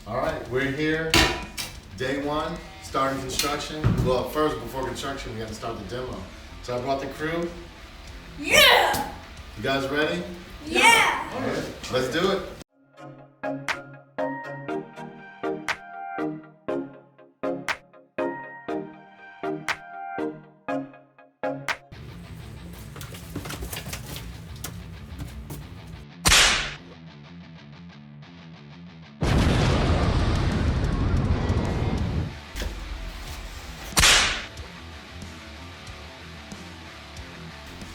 All right, we're here, day one, starting construction. Well, first, before construction, we got to start the demo. So I brought the crew. Yeah! You guys ready? Yeah! All right, let's do it.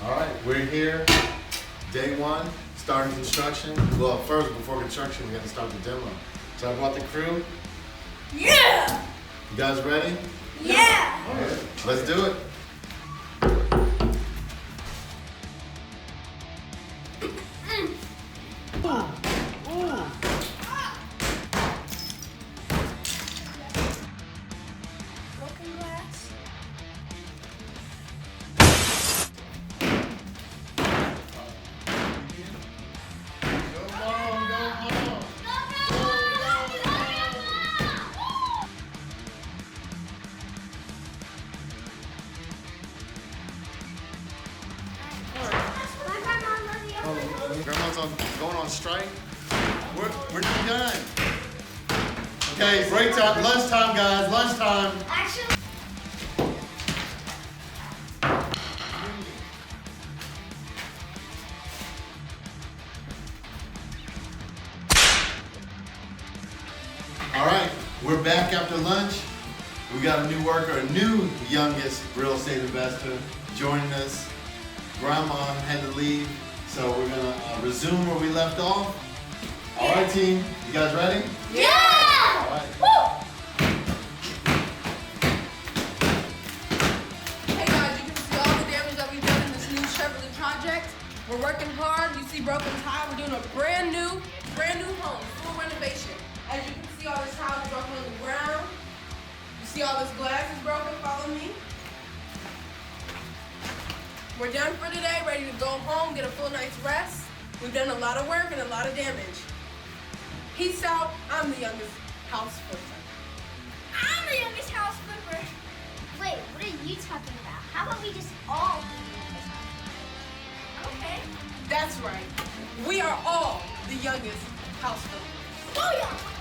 All right, we're here, day one, starting construction. Well, first, before construction, we got to start the demo. So I brought the crew. Yeah! You guys ready? Yeah! All right, let's do it. Broken glass. Grandma's going on strike. We're done. Okay, break time, lunchtime, guys, lunchtime. Actually, All right, we're back after lunch. We got a new worker, a new youngest real estate investor joining us. Grandma had to leave, so we're gonna resume where we left off. All right, team, you guys ready? yeah! All right. Woo! Hey guys, you can see all the damage that we've done in this new Chevrolet project. We're working hard. You see broken tile. We're doing a brand new home, full renovation. As you can see, all this tile is broken on the ground. You see all this glass is broken. Follow me. We're done for today. Ready to go home, get a full night's rest. We've done a lot of work and a lot of damage. Peace out. I'm the youngest house flipper. I'm the youngest house flipper. Wait, what are you talking about? How about we just all be the youngest house? Okay. That's right. We are all the youngest house flippers. Oh yeah!